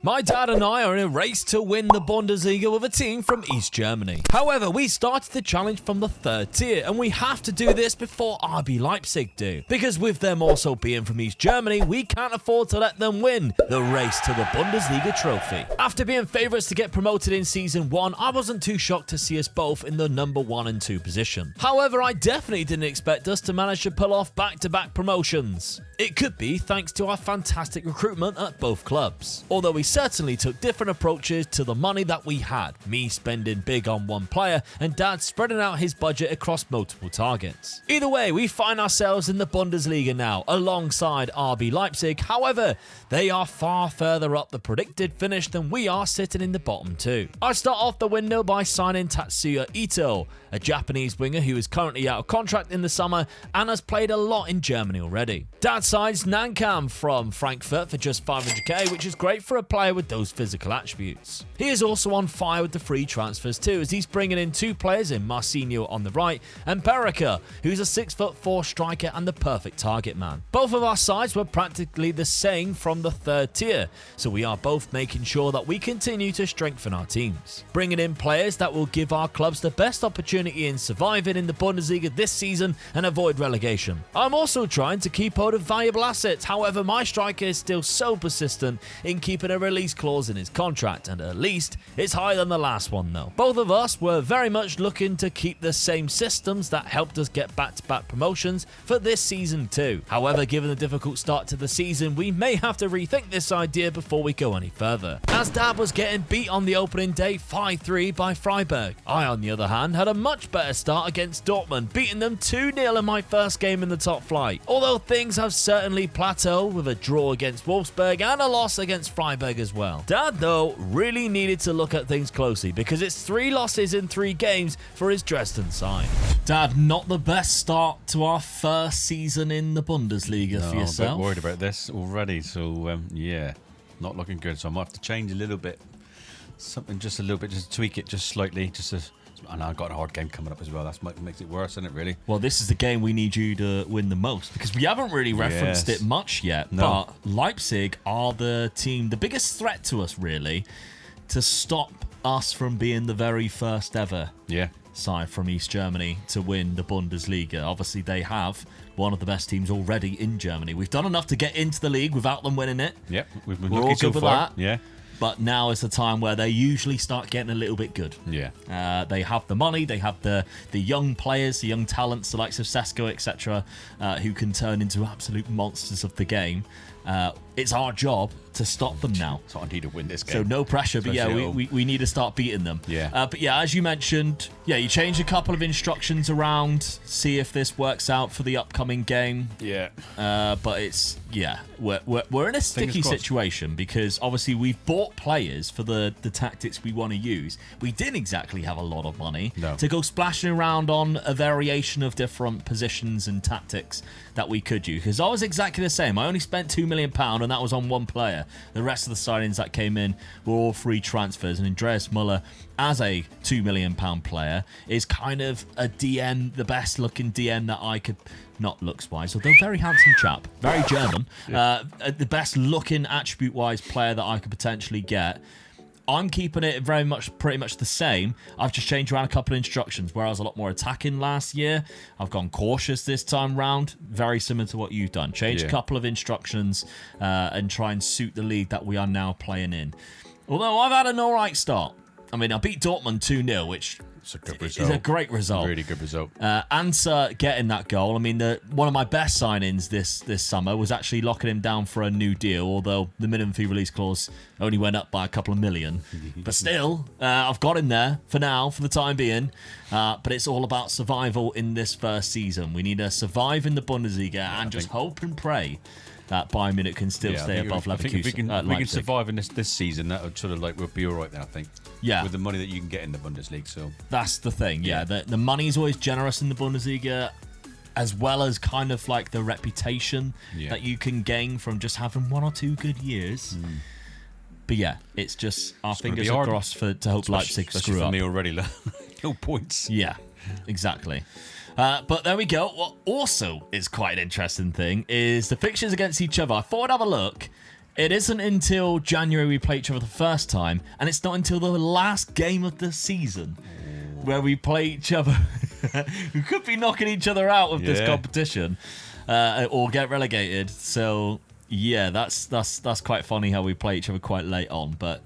My dad and I are in a race to win the Bundesliga with a team from East Germany. However, we started the challenge from the third tier, and we have to do this before RB Leipzig do. Because with them also being from East Germany, we can't afford to let them win the race to the Bundesliga trophy. After being favourites to get promoted in Season 1, I wasn't too shocked to see us both in the number 1 and 2 position. However, I definitely didn't expect us to manage to pull off back-to-back promotions. It could be thanks to our fantastic recruitment at both clubs. Although we certainly took different approaches to the money that we had, me spending big on one player and Dad spreading out his budget across multiple targets. Either way, we find ourselves in the Bundesliga now, alongside RB Leipzig. However, they are far further up the predicted finish than we are, sitting in the bottom 2. I start off the window by signing Tatsuya Ito, a Japanese winger who is currently out of contract in the summer and has played a lot in Germany already. Dad signs Nankam from Frankfurt for just 500k, which is great for a player with those physical attributes. He is also on fire with the free transfers too, as he's bringing in 2 players in Marcinho on the right and Berika, who's a 6'4" striker and the perfect target man. Both of our sides were practically the same from the third tier, so we are both making sure that we continue to strengthen our teams, bringing in players that will give our clubs the best opportunity in surviving in the Bundesliga this season and avoid relegation. I'm also trying to keep hold of valuable assets, however my striker is still so persistent in keeping a release clause in his contract, and at least it's higher than the last one though. Both of us were very much looking to keep the same systems that helped us get back-to-back promotions for this season too. However, given the difficult start to the season, we may have to rethink this idea before we go any further, as Dad was getting beat on the opening day 5-3 by Freiburg. I, on the other hand, had a much better start against Dortmund, beating them 2-0 in my first game in the top flight. Although things have certainly plateaued with a draw against Wolfsburg and a loss against Freiburg as well. Dad, though, really needed to look at things closely because it's 3 losses in 3 games for his Dresden side. Dad, not the best start to our first season in the Bundesliga for yourself. I'm a bit worried about this already, so yeah, not looking good. So I might have to change a little bit, something just a little bit, just tweak it just slightly, and I've got a hard game coming up as well. That's what makes it worse, isn't it, really? Well, this is the game we need you to win the most, because we haven't really referenced it much yet. No. But Leipzig are the team, the biggest threat to us, really, to stop us from being the very first ever side from East Germany to win the Bundesliga. Obviously, they have one of the best teams already in Germany. We've done enough to get into the league without them winning it. Yep, we've been We're lucky all so good with far. that. Yeah. But now is the time where they usually start getting a little bit good. Yeah. They have the money, they have the young players, the young talents, the likes of Sesko, etc., who can turn into absolute monsters of the game. It's our job to stop them now. So I need to win this game. So no pressure, but yeah, we need to start beating them. Yeah. But yeah, as you mentioned, you changed a couple of instructions around, see if this works out for the upcoming game. Yeah. But it's, we're in a sticky situation because obviously we've bought players for the tactics we want to use. We didn't exactly have a lot of money to go splashing around on a variation of different positions and tactics that we could use, because I was exactly the same. I only spent £2 million and that was on one player. The rest of the signings that came in were all free transfers, and Andreas Muller, as a £2 million player, is kind of a DM, the best looking DM that I could, not looks wise, although very handsome chap, very German, the best looking attribute wise player that I could potentially get. I'm keeping it pretty much the same. I've just changed around a couple of instructions. Where I was a lot more attacking last year, I've gone cautious this time round. Very similar to what you've done. Change a couple of instructions and try and suit the league that we are now playing in. Although I've had an alright start. I mean, I beat Dortmund 2-0, which is a great result. Really good result. Answer getting that goal. I mean, one of my best signings this summer was actually locking him down for a new deal, although the minimum fee release clause only went up by a couple of million. But still, I've got him there for now, for the time being. But it's all about survival in this first season. We need to survive in the Bundesliga and just hope and pray that Bayern Munich can still stay above Leverkusen. I think if we can survive in this season, that would sort of we'll be all right then, I think. Yeah. With the money that you can get in the Bundesliga, so. That's the thing, yeah. The money is always generous in the Bundesliga, as well as kind of like the reputation that you can gain from just having 1 or 2 good years. But yeah, it's just our fingers are crossed to hope Leipzig screw up. For me already, no points. Yeah, exactly. But there we go. What also is quite an interesting thing is the fixtures against each other. I thought I'd have a look. It isn't until January we play each other the first time, and it's not until the last game of the season where we play each other. We could be knocking each other out of this competition or get relegated. So, yeah, that's quite funny how we play each other quite late on, but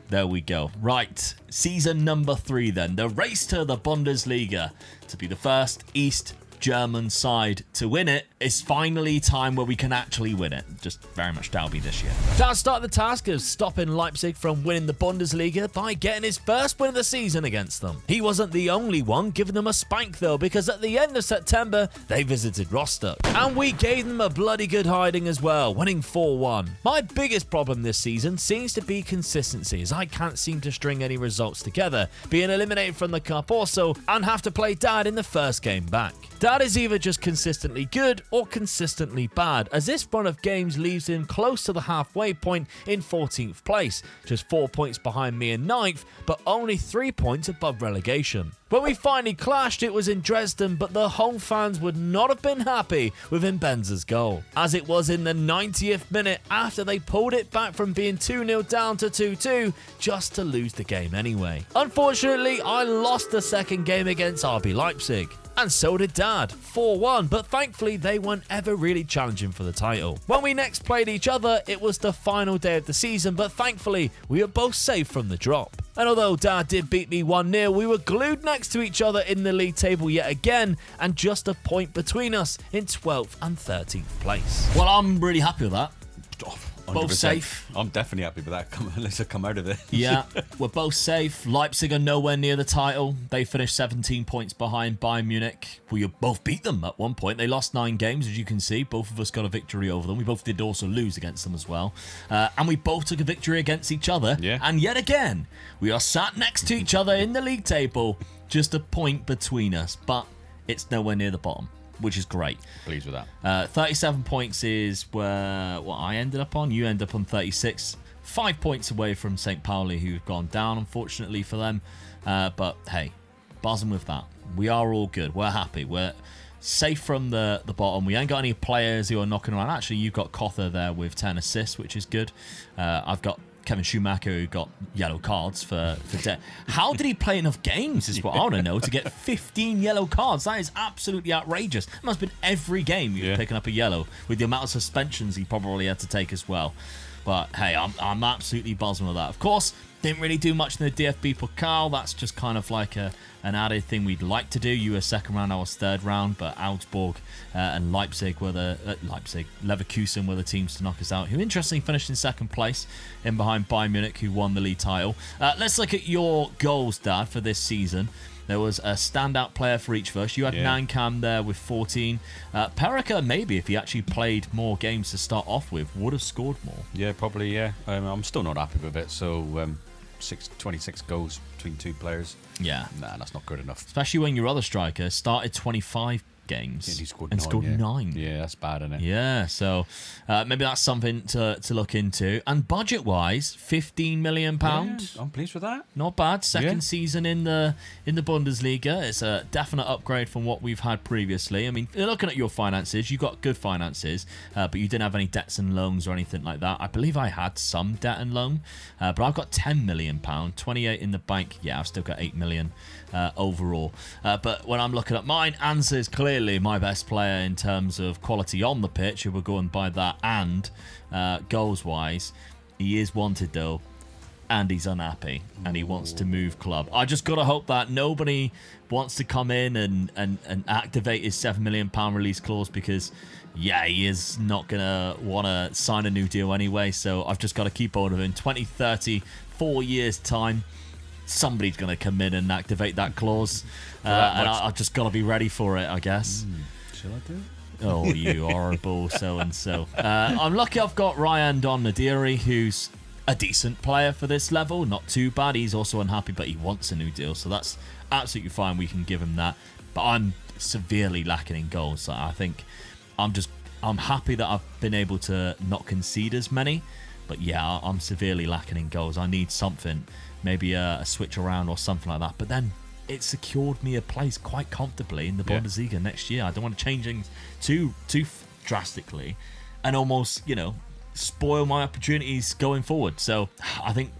there we go. Right, season number 3 then. The race to the Bundesliga to be the first East German side to win it. It's finally time where we can actually win it. Just very much Dalby this year. Dad started the task of stopping Leipzig from winning the Bundesliga by getting his first win of the season against them. He wasn't the only one giving them a spank though, because at the end of September, they visited Rostock. And we gave them a bloody good hiding as well, winning 4-1. My biggest problem this season seems to be consistency, as I can't seem to string any results together, being eliminated from the cup also, and have to play Dad in the first game back. Dad is either just consistently good or consistently bad, as this run of games leaves him close to the halfway point in 14th place, just 4 points behind me in 9th, but only 3 points above relegation. When we finally clashed, it was in Dresden, but the home fans would not have been happy with Mbenza's goal, as it was in the 90th minute after they pulled it back from being 2-0 down to 2-2, just to lose the game anyway. Unfortunately, I lost the second game against RB Leipzig. And so did Dad, 4-1, but thankfully they weren't ever really challenging for the title. When we next played each other, it was the final day of the season, but thankfully we were both safe from the drop. And although Dad did beat me 1-0, we were glued next to each other in the league table yet again, and just a point between us in 12th and 13th place. Well, I'm really happy with that. 100%. Both safe. I'm definitely happy with that. Let's come out of it. Yeah, we're both safe. Leipzig are nowhere near the title. They finished 17 points behind Bayern Munich. We both beat them at one point. They lost 9 games, as you can see. Both of us got a victory over them. We both did also lose against them as well. And we both took a victory against each other. Yeah. And yet again, we are sat next to each other in the league table. Just a point between us. But it's nowhere near the bottom, which is great. Pleased with that. 37 points is where what I ended up on. You end up on 36. 5 points away from St. Pauli, who've gone down, unfortunately for them. But hey, buzzing with that. We are all good. We're happy. We're safe from the bottom. We ain't got any players who are knocking around. Actually, you've got Kother there with 10 assists, which is good. I've got Kevin Schumacher, who got yellow cards for debt. How did he play enough games is what I want to know to get 15 yellow cards. That is absolutely outrageous. It must have been every game he was picking up a yellow, with the amount of suspensions he probably had to take as well. But hey, I'm absolutely buzzing with that. Of course, didn't really do much in the DFB Pokal. That's just kind of like an added thing we'd like to do. You were second round, I was third round, but Augsburg and Leipzig were Leverkusen were the teams to knock us out, who interestingly finished in second place in behind Bayern Munich, who won the league title. Let's look at your goals, Dad, for this season. There was a standout player for each of us. You had Nankam there with 14. Perika, maybe, if he actually played more games to start off with, would have scored more. Yeah, probably, yeah. I'm still not happy with it, so 26 goals between 2 players. Yeah. Nah, that's not good enough. Especially when your other striker started 25 games and he scored and 9, scored 9. Yeah, that's bad, isn't it? Yeah, so maybe that's something to look into. And budget-wise, £15 million. Yeah, I'm pleased with that. Not bad. Second season in the Bundesliga. It's a definite upgrade from what we've had previously. I mean, looking at your finances, you've got good finances, but you didn't have any debts and loans or anything like that. I believe I had some debt and loan, but I've got £10 million, 28 in the bank. Yeah, I've still got 8 million overall. But when I'm looking at mine, Anza is clearly my best player in terms of quality on the pitch, if we're going by that, and goals wise. He is wanted though, and he's unhappy, and he wants to move club. I just gotta hope that nobody wants to come in and activate his £7 million release clause, because he is not gonna want to sign a new deal anyway. So I've just got to keep hold of him. 2030, 4 years time, somebody's going to come in and activate that clause, and I've just got to be ready for it, I guess. Shall I do it? Oh, you horrible so-and-so. I'm lucky I've got Ryan Don Nadiri, who's a decent player for this level. Not too bad. He's also unhappy, but he wants a new deal, so that's absolutely fine. We can give him that. But I'm severely lacking in goals. So I think I'm happy that I've been able to not concede as many. But yeah, I'm severely lacking in goals. I need something, maybe a switch around or something like that. But then it secured me a place quite comfortably in the Bundesliga next year. I don't want to change things too drastically and almost, spoil my opportunities going forward. So I think,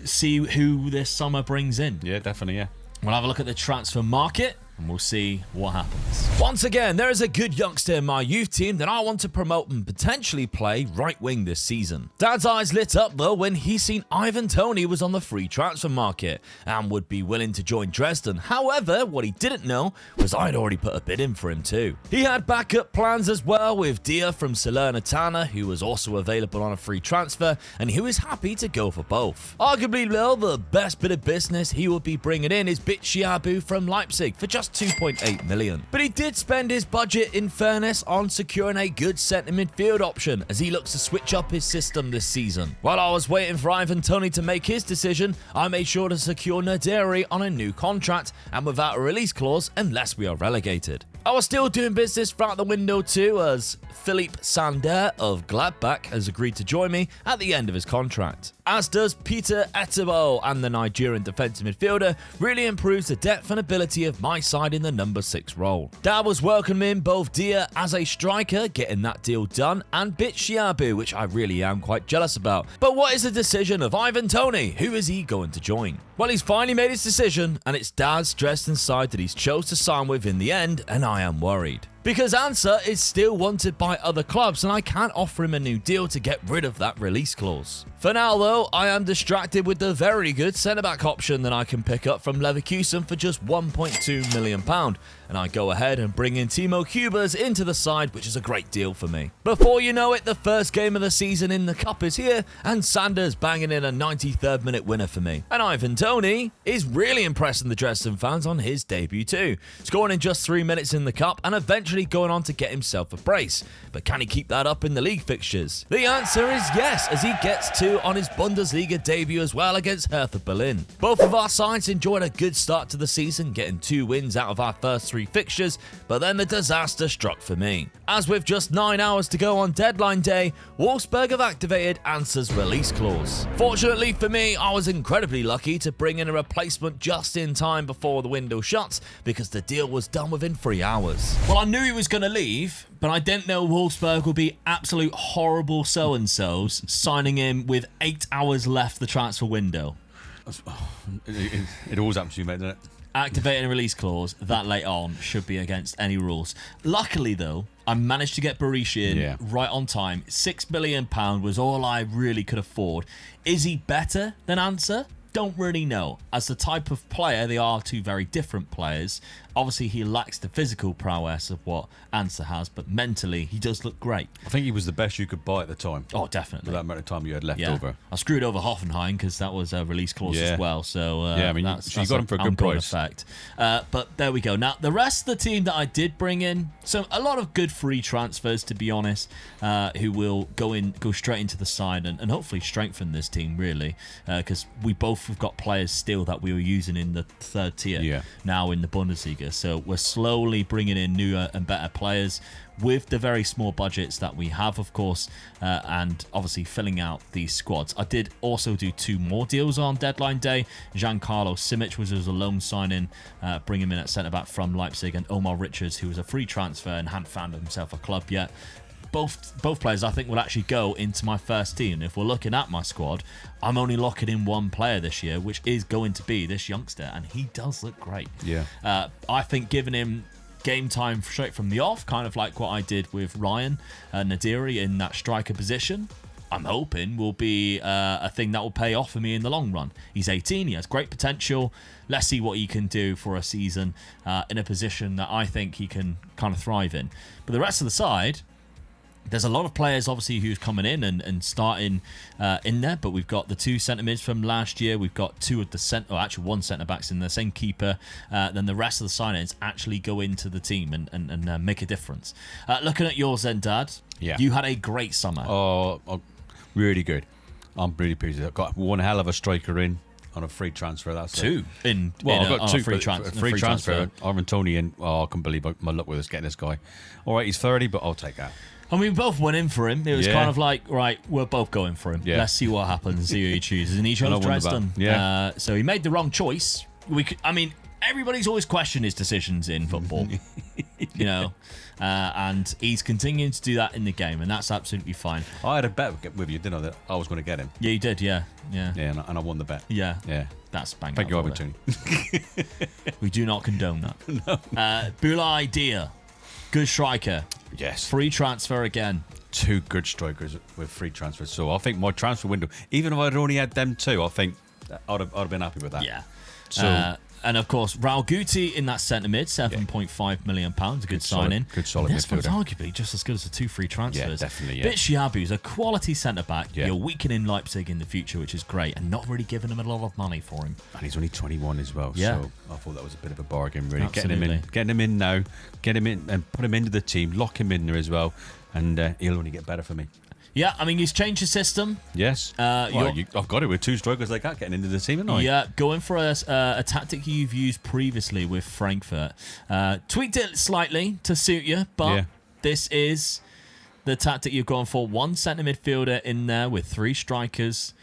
see who this summer brings in. Yeah, definitely, yeah. We'll have a look at the transfer market, and we'll see what happens. Once again, there is a good youngster in my youth team that I want to promote and potentially play right wing this season. Dad's eyes lit up though when he seen Ivan Toney was on the free transfer market and would be willing to join Dresden. However, what he didn't know was I'd already put a bid in for him too. He had backup plans as well with Dia from Salernitana, who was also available on a free transfer, and he was happy to go for both. Arguably though, the best bit of business he would be bringing in is Bitshiabu from Leipzig for just 2.8 million. But he did spend his budget, in fairness, on securing a good centre midfield option as he looks to switch up his system this season. While I was waiting for Ivan Toney to make his decision, I made sure to secure Naderi on a new contract and without a release clause unless we are relegated. I was still doing business throughout the window too, as Philippe Sander of Gladbach has agreed to join me at the end of his contract. As does Peter Etebo, and the Nigerian defensive midfielder really improves the depth and ability of my side in the number 6 role. Dad was welcoming both Dia as a striker, getting that deal done, and Bitshiabu, which I really am quite jealous about. But what is the decision of Ivan Toney? Who is he going to join? Well, he's finally made his decision, and it's Dad's Dresden side that he's chose to sign with in the end, and I am worried. Because Ansa is still wanted by other clubs and I can't offer him a new deal to get rid of that release clause. For now though, I am distracted with the very good centre-back option that I can pick up from Leverkusen for just £1.2 million, and I go ahead and bring in Timo Hubers into the side, which is a great deal for me. Before you know it, the first game of the season in the Cup is here, and Sanders banging in a 93rd minute winner for me. And Ivan Toney is really impressing the Dresden fans on his debut too, scoring in just 3 minutes in the Cup and eventually going on to get himself a brace. But can he keep that up in the league fixtures? The answer is yes, as he gets 2 on his Bundesliga debut as well against Hertha Berlin. Both of our sides enjoyed a good start to the season, getting 2 wins out of our first 3 fixtures, but then the disaster struck for me. As with just 9 hours to go on deadline day, Wolfsburg have activated Ansa's release clause. Fortunately for me, I was incredibly lucky to bring in a replacement just in time before the window shuts, because the deal was done within 3 hours. Well, I knew he was going to leave, but I didn't know Wolfsburg would be absolute horrible so-and-sos signing him with 8 hours left the transfer window. It always happens to you, mate, doesn't it? Activating a release clause that late on should be against any rules. Luckily, though, I managed to get Berisha in right on time. £6 million was all I really could afford. Is he better than Ansa? Don't really know. As the type of player, they are 2 very different players. Obviously, he lacks the physical prowess of what Ansa has, but mentally, he does look great. I think he was the best you could buy at the time. Oh, definitely. With that amount of time you had left over. I screwed over Hoffenheim because that was a release clause as well. So I mean, that's you got him for a good price. Effect. But there we go. Now, the rest of the team that I did bring in, so a lot of good free transfers, to be honest, who will go straight into the side and hopefully strengthen this team, really, because we both have got players still that we were using in the 3rd tier now in the Bundesliga. So we're slowly bringing in newer and better players with the very small budgets that we have, of course, and obviously filling out these squads. I did also do 2 more deals on deadline day. Giancarlo Simic was a loan signing, bring him in at centre-back from Leipzig, and Omar Richards, who was a free transfer and hadn't found himself a club yet. Both players I think will actually go into my first team. If we're looking at my squad, I'm only locking in 1 player this year, which is going to be this youngster, and he does look great. I think giving him game time straight from the off, kind of like what I did with Ryan Nadiri in that striker position, I'm hoping will be a thing that will pay off for me in the long run. He's 18, he has great potential. Let's see what he can do for a season in a position that I think he can kind of thrive in. But the rest of the side, there's a lot of players, obviously, who's coming in and starting in there, but we've got the 2 centre-mids from last year. We've got 2 of the actually 1 centre-backs in the same keeper. Then the rest of the signings actually go into the team and make a difference. Looking at yours then, Dad, you had a great summer. Oh, really good. I'm really pleased. I've got 1 hell of a striker in on a free transfer. That's 2 I've got 2 free transfer. Ivan Toney in. Oh, I can't believe my luck with us getting this guy. All right, he's 30, but I'll take that. I mean, we both went in for him. It was kind of like, right, we're both going for him. Let's see what happens, see who he chooses. And he chose Dresden. So he made the wrong choice. everybody's always questioned his decisions in football, you know, and he's continuing to do that in the game, and that's absolutely fine. I had a bet with you, didn't I, that I was going to get him. Yeah, you did, yeah. Yeah, and I won the bet. Yeah. Yeah. That's bang Thank out you, for Tony. We do not condone that. No. Boulaye Dia, good striker. Yes. Free transfer again. 2 good strikers with free transfers. So I think my transfer window, even if I'd only had them 2, I think I'd have been happy with that. Yeah. So and of course, Raul Guti in that centre mid, £7.5 million, a good signing. Good solid this one's midfielder. arguably just as good as the 2 free transfers. Yeah, definitely. Yeah. Bitshiabu's a quality centre back. Yeah. You're weakening Leipzig in the future, which is great, and not really giving them a lot of money for him. And he's only 21 as well. Yeah. So I thought that was a bit of a bargain, really. Absolutely. Getting him in now, get him in and put him into the team, lock him in there as well, and he'll only get better for me. Yeah, I mean, he's changed his system. Yes. I've got it with 2 strikers like that getting into the team, haven't I? Yeah, going for a tactic you've used previously with Frankfurt. Tweaked it slightly to suit you, but this is the tactic you've gone for. 1 centre midfielder in there with 3 strikers.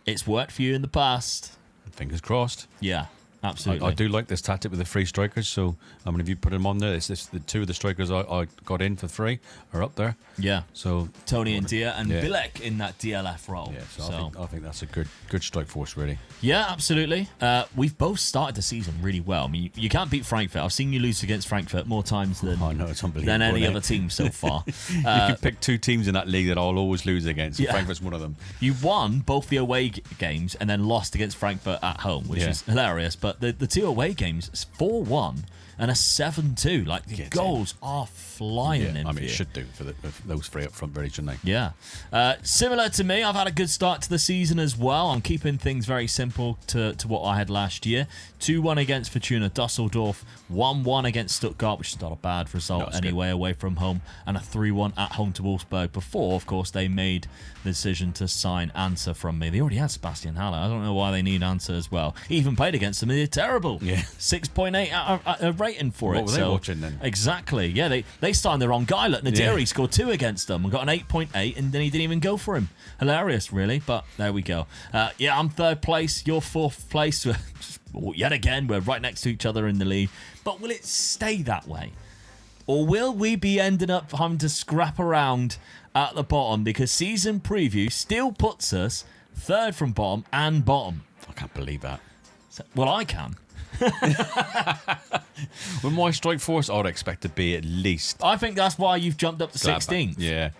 It's worked for you in the past. Fingers crossed. Yeah, absolutely. I do like this tactic with the 3 strikers, so I mean, if you put them on there, it's the 2 of the strikers I got in for 3 are up there. Yeah. So Tony and Dia and Bilek in that DLF role. Yeah, so I think that's a good strike force, really. Yeah, absolutely. We've both started the season really well. I mean, you can't beat Frankfurt. I've seen you lose against Frankfurt more times than, it's unbelievable, than any other team so far. You can pick 2 teams in that league that I'll always lose against, and Frankfurt's one of them. You won both the away games and then lost against Frankfurt at home, which is hilarious. But the 2 away games, 4-1 and a 7-2. Like, the goals are flying in I mean, for it you. should do for those 3 up front, really, shouldn't they? Yeah. Similar to me, I've had a good start to the season as well. I'm keeping things very simple to what I had last year. 2-1 against Fortuna Dusseldorf, 1-1 against Stuttgart, which is not a bad result anyway, away from home, and a 3-1 at home to Wolfsburg before, of course, they made the decision to sign Ansa from me. They already had Sebastian Haller. I don't know why they need Ansa as well. He even played against them. They're terrible. Yeah. 6.8 rating for it. What were they watching then? Exactly. Yeah, they signed the wrong guy. Look, Nadiri scored 2 against them and got an 8.8, and then he didn't even go for him. Hilarious, really, but there we go. I'm 3rd place. You're 4th place. Yet again, we're right next to each other in the league. But will it stay that way? Or will we be ending up having to scrap around at the bottom, because season preview still puts us 3rd from bottom and bottom? I can't believe that. Well, I can. With my strike force, I'd expect to be at least... I think that's why you've jumped up to 16th. Yeah.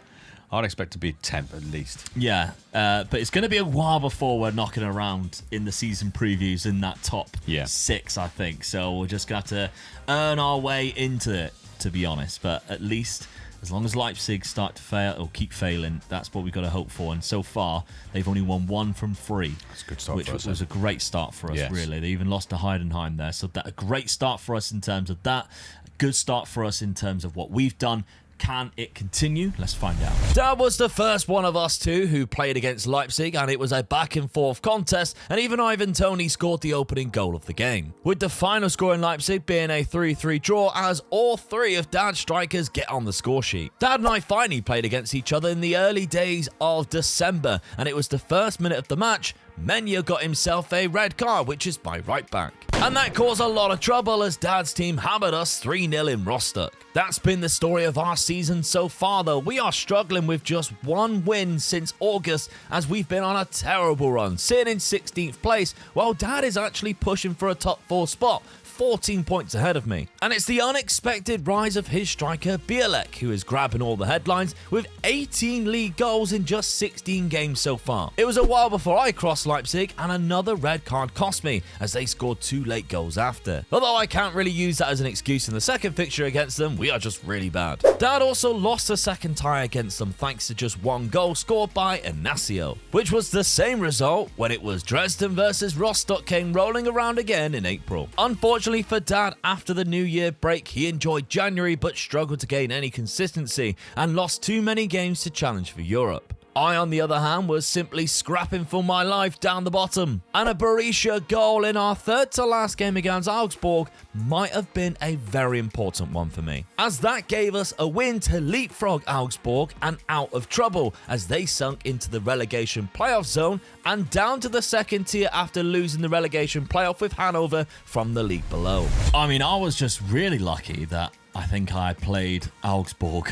I'd expect to be 10th at least. Yeah, but it's going to be a while before we're knocking around in the season previews in that top 6, I think. So we're just going to have to earn our way into it, to be honest. But at least, as long as Leipzig start to fail or keep failing, that's what we've got to hope for. And so far, they've only won 1 from 3. That's a good start which for us. was a great start for us, really. They even lost to Heidenheim there. So that a great start for us in terms of that. A good start for us in terms of what we've done. Can it continue? Let's find out. That was the first one of us 2 who played against Leipzig, and it was a back and forth contest, and even Ivan Toney scored the opening goal of the game, with the final score in Leipzig being a 3-3 draw, as all 3 of Dad's strikers get on the score sheet. Dad and I finally played against each other in the early days of December, and it was the first minute of the match. Menya got himself a red card, which is my right back. And that caused a lot of trouble as Dad's team hammered us 3-0 in Rostock. That's been the story of our season so far, though. We are struggling with just 1 win since August, as we've been on a terrible run, sitting in 16th place, while Dad is actually pushing for a top 4 spot, 14 points ahead of me. And it's the unexpected rise of his striker Bielek, who is grabbing all the headlines with 18 league goals in just 16 games so far. It was a while before I crossed Leipzig, and another red card cost me, as they scored 2 late goals after. Although I can't really use that as an excuse in the second fixture against them, we are just really bad. Dad also lost a second tie against them thanks to just 1 goal scored by Inacio, which was the same result when it was Dresden versus Rostock came rolling around again in April. Unfortunately for Dad, after the New Year break, he enjoyed January but struggled to gain any consistency and lost too many games to challenge for Europe. I, on the other hand, was simply scrapping for my life down the bottom. And a Berisha goal in our third to last game against Augsburg might have been a very important one for me, as that gave us a win to leapfrog Augsburg and out of trouble as they sunk into the relegation playoff zone and down to the second tier after losing the relegation playoff with Hanover from the league below. I mean, I was just really lucky that I think I played Augsburg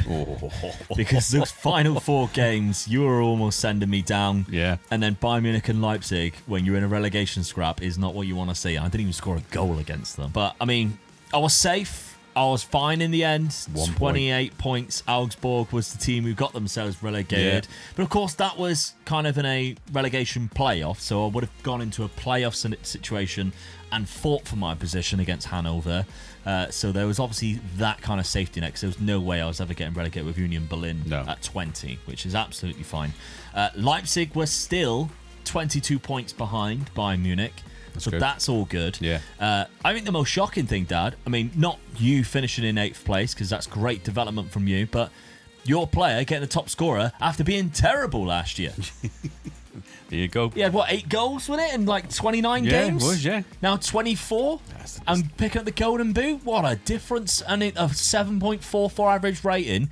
because those final 4 games, you were almost sending me down. Yeah. And then Bayern Munich and Leipzig, when you're in a relegation scrap, is not what you want to see. I didn't even score a goal against them. But, I mean, I was safe. I was fine in the end. 28 points. Augsburg was the team who got themselves relegated. Yeah. But, of course, that was kind of in a relegation playoff. So I would have gone into a playoff situation and fought for my position against Hanover. So there was obviously that kind of safety net because there was no way I was ever getting relegated with Union Berlin at 20, which is absolutely fine. Leipzig was still 22 points behind Bayern Munich. That's all good. Yeah. I think the most shocking thing, Dad, I mean, not you finishing in 8th place because that's great development from you, but your player getting the top scorer after being terrible last year. There you go. He had, 8 goals with it in like 29 games? Yeah, it was, yeah. Now 24 and picking up the Golden Boot. What a difference. And a 7.44 average rating.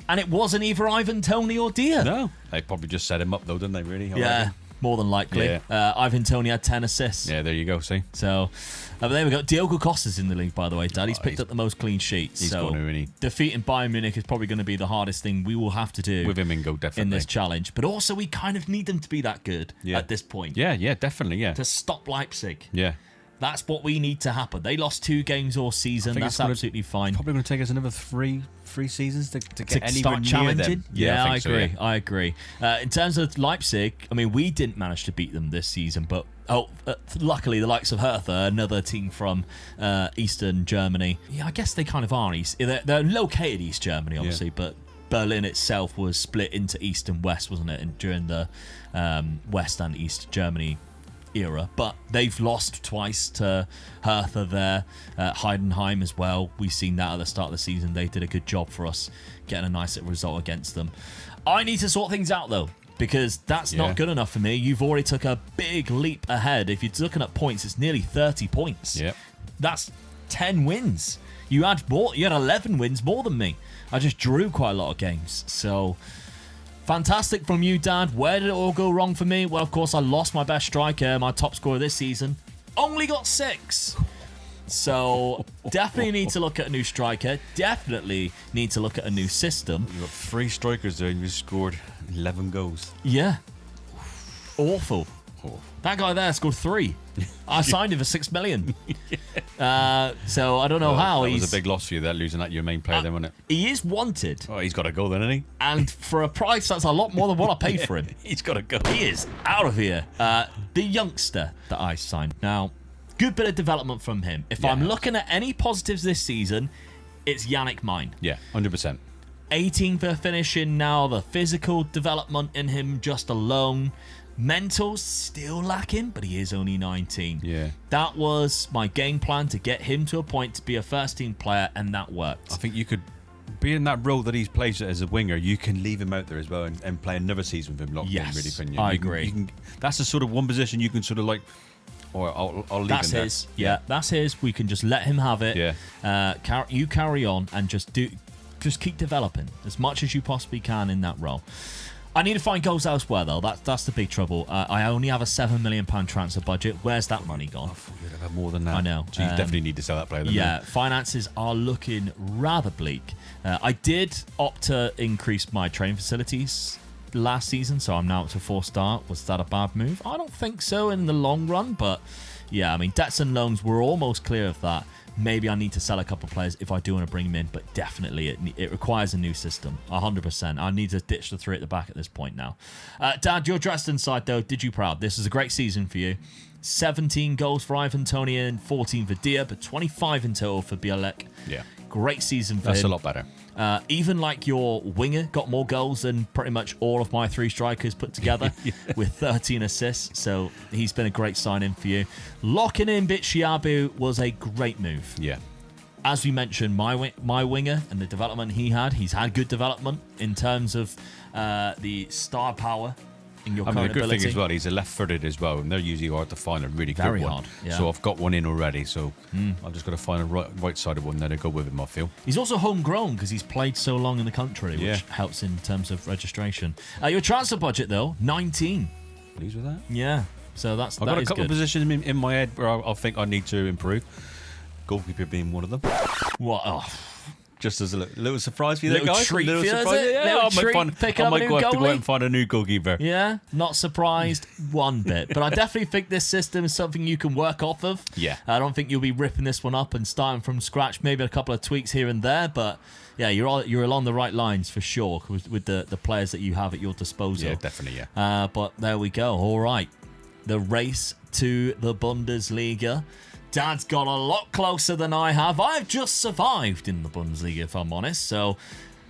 And it wasn't either Ivan Toney or Dia. No. They probably just set him up, though, didn't they, really? Yeah, more than likely. Yeah. Ivan Toney had 10 assists. Yeah, there you go, see? So, but there we go. Diogo Costa's in the league, by the way, Dad. He's picked up the most clean sheets. He's going to, isn't he? Defeating Bayern Munich is probably going to be the hardest thing we will have to do with him in go, definitely, in this challenge. But also, we kind of need them to be that good at this point. Yeah, definitely, yeah. To stop Leipzig. Yeah. That's what we need to happen. They lost 2 games all season. That's absolutely fine. Probably going to take us another three seasons to get anywhere start near challenging. them. Yeah, I agree. So, yeah. I agree. In terms of Leipzig, I mean, we didn't manage to beat them this season, but luckily the likes of Hertha, another team from Eastern Germany. Yeah, I guess they kind of are East. They're located East Germany, obviously, but Berlin itself was split into East and West, wasn't it? During the West and East Germany era, but they've lost twice to Hertha there. Heidenheim as well. We've seen that at the start of the season. They did a good job for us getting a nice little result against them. I need to sort things out though, because that's not good enough for me. You've already took a big leap ahead. If you're looking at points, it's nearly 30 points. Yep. That's 10 wins. You had 11 wins more than me. I just drew quite a lot of games. So fantastic from you, Dad. Where did it all go wrong for me? Well, of course, I lost my best striker, my top scorer this season. Only got 6. So definitely need to look at a new striker. Definitely need to look at a new system. You've got 3 strikers there and you scored 11 goals. Yeah. Awful. That guy there scored 3. I signed him for 6 million. So I don't know how. That was a big loss for you there, losing that your main player then, wasn't it? He is wanted. Oh, he's got to go then, isn't he? And for a price, that's a lot more than what I paid for him. He's got to go. He is out of here. The youngster that I signed. Now, good bit of development from him. If I'm looking at any positives this season, it's Yannick Mine. Yeah, 100%. 18 for finishing now. The physical development in him just alone. Mental's still lacking, but he is only 19. Yeah. That was my game plan, to get him to a point to be a first-team player, and that worked. I think you could be in that role that he's played as a winger. You can leave him out there as well and play another season with him locked in, really, can you? I agree. That's the sort of one position you can sort of like, or I'll leave that's him his. there. Yeah, that's his. We can just let him have it. Yeah. You carry on and just keep developing as much as you possibly can in that role. I need to find goals elsewhere, though. That's the big trouble. I only have a £7 million transfer budget. Where's that money gone? I thought you'd have more than that. I know. So you definitely need to sell that player. Yeah, finances are looking rather bleak. I did opt to increase my training facilities last season, so I'm now up to 4-star. Was that a bad move? I don't think so in the long run, but yeah, I mean, debts and loans, we're almost clear of that. Maybe I need to sell a couple of players if I do want to bring them in, but definitely it requires a new system, 100%. I need to ditch the 3 at the back at this point now. Dad, your Dresden side, though, did you proud. This is a great season for you. 17 goals for Ivan Toney and 14 for Dia, but 25 in total for Bielek. Yeah. Great season for him. That's a lot better. Even like your winger got more goals than pretty much all of my 3 strikers put together with 13 assists. So he's been a great sign-in for you. Locking in Bitshiabu was a great move. Yeah. as we mentioned, my winger and the development he's had good development in terms of the star power in your current the good ability. thing as well, he's a left-footed as well, and they're usually hard to find a really Very good one. hard, yeah. So I've got one in already, so I've just got to find a right-sided one there to go with him, I feel. He's also homegrown because he's played so long in the country, which Yeah. helps in terms of registration. Your transfer budget, though, 19. Pleased with that? Yeah, so I've got a couple of positions in my head where I think I need to improve. Goalkeeper being one of them. What? Oh, Just as a little surprise for you there, Little guys. treat little for you, is surprise. it? Yeah, Little I might, treat, find, picking I up a might new go have to go out goalie? and find a new goalkeeper. yeah, not surprised one bit. But I definitely think this system is something you can work off of. Yeah. I don't think you'll be ripping this one up and starting from scratch. Maybe a couple of tweaks here and there, but yeah, you're along the right lines for sure with the players that you have at your disposal. Yeah, definitely, yeah. But there we go. All right. The race to the Bundesliga. Dad's got a lot closer than I have. I've just survived in the Bundesliga, if I'm honest. So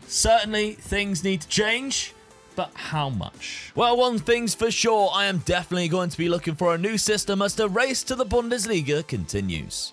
certainly things need to change. But how much? Well, one thing's for sure. I am definitely going to be looking for a new system as the race to the Bundesliga continues.